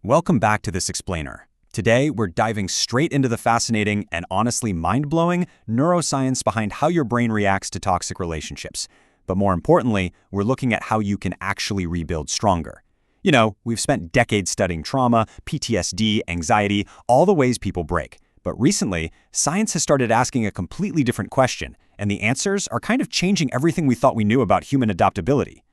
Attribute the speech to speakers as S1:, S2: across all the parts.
S1: Welcome back to This Explainer. Today, we're diving straight into the fascinating and honestly mind-blowing neuroscience behind how your brain reacts to toxic relationships. But more importantly, we're looking at how you can actually rebuild stronger. You know, we've spent decades studying trauma, PTSD, anxiety, all the ways people break. But recently, science has started asking a completely different question, and the answers are kind of changing everything we thought we knew about human adaptability.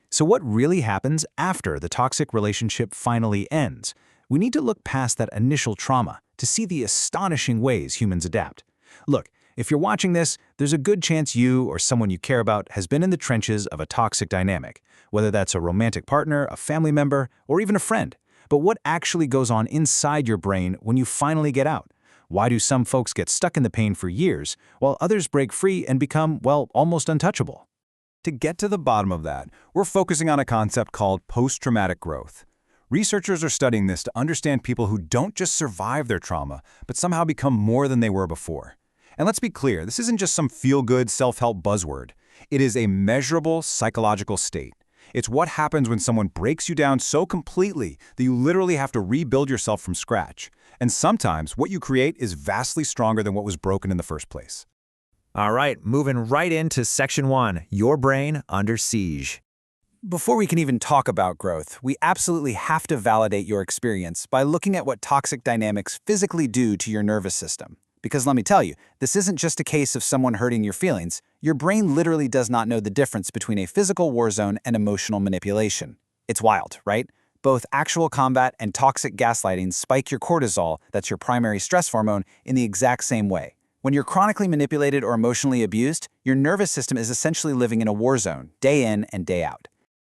S2: So what really happens after the toxic relationship finally ends? We need to look past that initial trauma to see the astonishing ways humans adapt. Look, if you're watching this, there's a good chance you or someone you care about has been in the trenches of a toxic dynamic, whether that's a romantic partner, a family member, or even a friend. But what actually goes on inside your brain when you finally get out? Why do some folks get stuck in the pain for years, while others break free and become, well, almost untouchable?
S3: To get to the bottom of that, we're focusing on a concept called post-traumatic growth. Researchers are studying this to understand people who don't just survive their trauma, but somehow become more than they were before. And let's be clear, this isn't just some feel-good, self-help buzzword. It is a measurable psychological state. It's what happens when someone breaks you down so completely that you literally have to rebuild yourself from scratch. And sometimes what you create is vastly stronger than what was broken in the first place.
S2: All right, moving right into Section 1, Your Brain Under Siege. Before we can even talk about growth, we absolutely have to validate your experience by looking at what toxic dynamics physically do to your nervous system. Because let me tell you, this isn't just a case of someone hurting your feelings. Your brain literally does not know the difference between a physical war zone and emotional manipulation. It's wild, right? Both actual combat and toxic gaslighting spike your cortisol, that's your primary stress hormone, in the exact same way. When you're chronically manipulated or emotionally abused, your nervous system is essentially living in a war zone, day in and day out.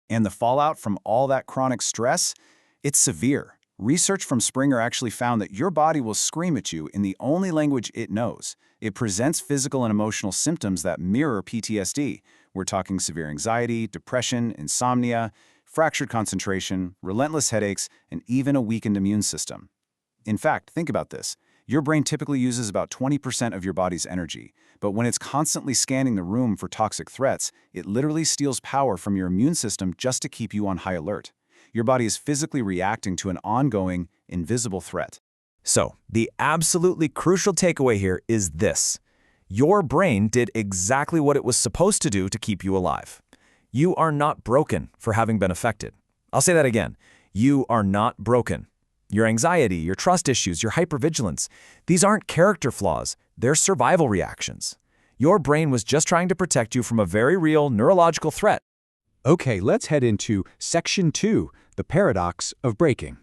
S3: And the fallout from all that chronic stress? It's severe. Research from Springer actually found that your body will scream at you in the only language it knows. It presents physical and emotional symptoms that mirror PTSD. We're talking severe anxiety, depression, insomnia, fractured concentration, relentless headaches, and even a weakened immune system. In fact, think about this. Your brain typically uses about 20% of your body's energy, but when it's constantly scanning the room for toxic threats, it literally steals power from your immune system just to keep you on high alert. Your body is physically reacting to an ongoing, invisible threat.
S2: So, the absolutely crucial takeaway here is this. Your brain did exactly what it was supposed to do to keep you alive. You are not broken for having been affected. I'll say that again. You are not broken. Your anxiety, your trust issues, your hypervigilance, these aren't character flaws, they're survival reactions. Your brain was just trying to protect you from a very real neurological threat.
S4: Okay, let's head into Section 2, the paradox of breaking.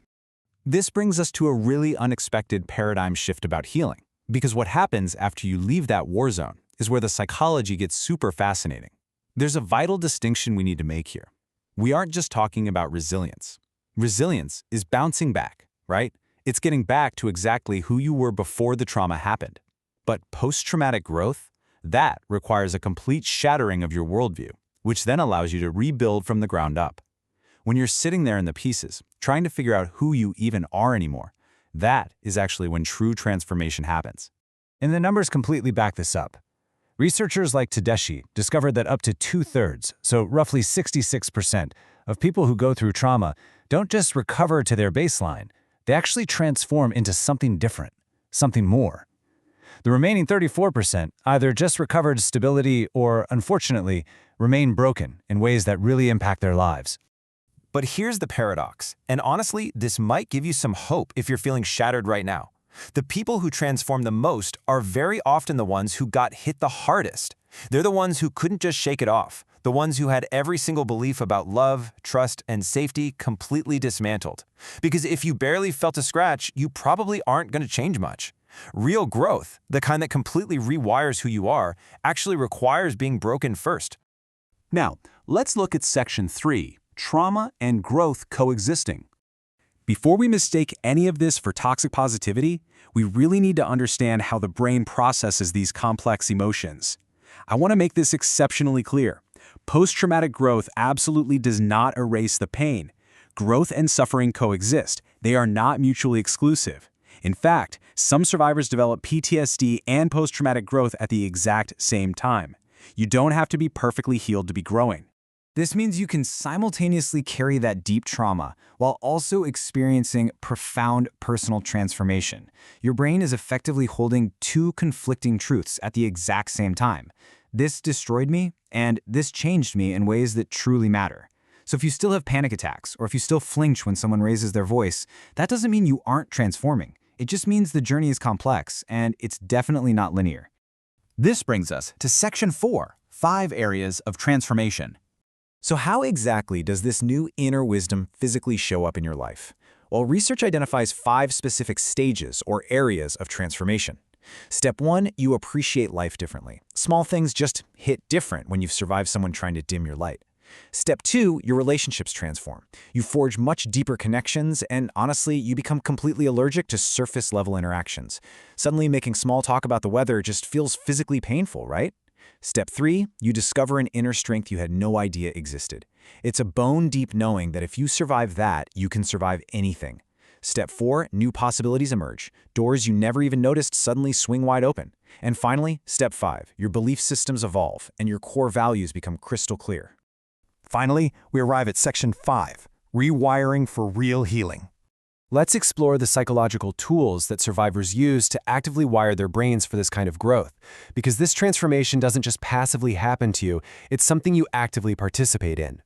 S3: This brings us to a really unexpected paradigm shift about healing, because what happens after you leave that war zone is where the psychology gets super fascinating. There's a vital distinction we need to make here. We aren't just talking about resilience. Resilience is bouncing back. Right? It's getting back to exactly who you were before the trauma happened. But post-traumatic growth, that requires a complete shattering of your worldview, which then allows you to rebuild from the ground up. When you're sitting there in the pieces, trying to figure out who you even are anymore, that is actually when true transformation happens. And the numbers completely back this up. Researchers like Tedeschi discovered that up to 2/3, so roughly 66%, of people who go through trauma don't just recover to their baseline, they actually transform into something different, something more. The remaining 34% either just recovered stability or, unfortunately, remain broken in ways that really impact their lives.
S5: But here's the paradox, and honestly, this might give you some hope if you're feeling shattered right now. The people who transform the most are very often the ones who got hit the hardest. They're the ones who couldn't just shake it off, the ones who had every single belief about love, trust, and safety completely dismantled. Because if you barely felt a scratch, you probably aren't going to change much. Real growth, the kind that completely rewires who you are, actually requires being broken first.
S4: Now, let's look at Section 3, trauma and growth coexisting. Before we mistake any of this for toxic positivity, we really need to understand how the brain processes these complex emotions. I want to make this exceptionally clear. Post-traumatic growth absolutely does not erase the pain. Growth and suffering coexist. They are not mutually exclusive. In fact, some survivors develop PTSD and post-traumatic growth at the exact same time. You don't have to be perfectly healed to be growing.
S2: This means you can simultaneously carry that deep trauma while also experiencing profound personal transformation. Your brain is effectively holding two conflicting truths at the exact same time. This destroyed me, and this changed me in ways that truly matter. So if you still have panic attacks, or if you still flinch when someone raises their voice, that doesn't mean you aren't transforming. It just means the journey is complex, and it's definitely not linear.
S3: This brings us to Section 4, 5 areas of transformation.
S2: So how exactly does this new inner wisdom physically show up in your life? Well, research identifies 5 specific stages or areas of transformation. Step 1, you appreciate life differently. Small things just hit different when you've survived someone trying to dim your light. Step 2, your relationships transform. You forge much deeper connections, and honestly, you become completely allergic to surface-level interactions. Suddenly, making small talk about the weather just feels physically painful, right? Step 3, you discover an inner strength you had no idea existed. It's a bone-deep knowing that if you survive that, you can survive anything. Step 4, new possibilities emerge. Doors you never even noticed suddenly swing wide open. And finally, Step 5, your belief systems evolve, and your core values become crystal clear.
S4: Finally, we arrive at Section 5, rewiring for real healing. Let's explore the psychological tools that survivors use to actively wire their brains for this kind of growth, because this transformation doesn't just passively happen to you, it's something you actively participate in.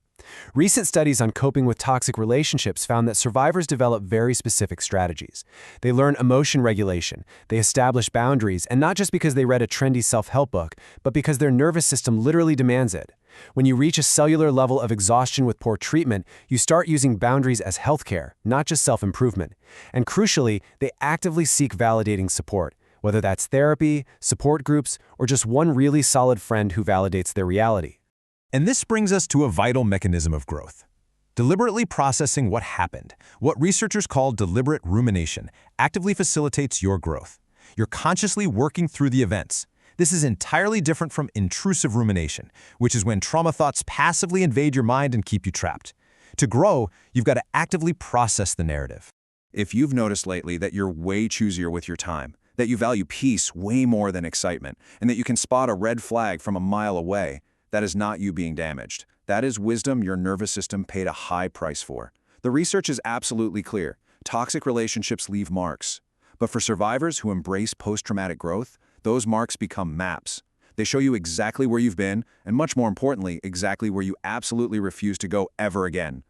S4: Recent studies on coping with toxic relationships found that survivors develop very specific strategies. They learn emotion regulation, they establish boundaries, and not just because they read a trendy self-help book, but because their nervous system literally demands it. When you reach a cellular level of exhaustion with poor treatment, you start using boundaries as healthcare, not just self-improvement. And crucially, they actively seek validating support, whether that's therapy, support groups, or just one really solid friend who validates their reality. And this brings us to a vital mechanism of growth. Deliberately processing what happened, what researchers call deliberate rumination, actively facilitates your growth. You're consciously working through the events. This is entirely different from intrusive rumination, which is when trauma thoughts passively invade your mind and keep you trapped. To grow, you've got to actively process the narrative.
S1: If you've noticed lately that you're way choosier with your time, that you value peace way more than excitement, and that you can spot a red flag from a mile away, that is not you being damaged. That is wisdom your nervous system paid a high price for. The research is absolutely clear. Toxic relationships leave marks. But for survivors who embrace post-traumatic growth, those marks become maps. They show you exactly where you've been, and much more importantly, exactly where you absolutely refuse to go ever again.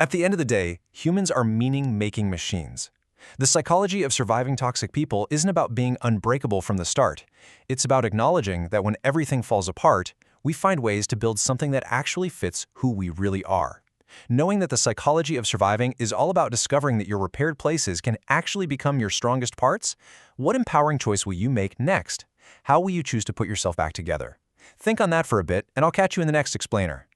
S5: At the end of the day, humans are meaning-making machines. The psychology of surviving toxic people isn't about being unbreakable from the start. It's about acknowledging that when everything falls apart, we find ways to build something that actually fits who we really are. Knowing that the psychology of surviving is all about discovering that your repaired places can actually become your strongest parts, what empowering choice will you make next? How will you choose to put yourself back together? Think on that for a bit, and I'll catch you in the next explainer.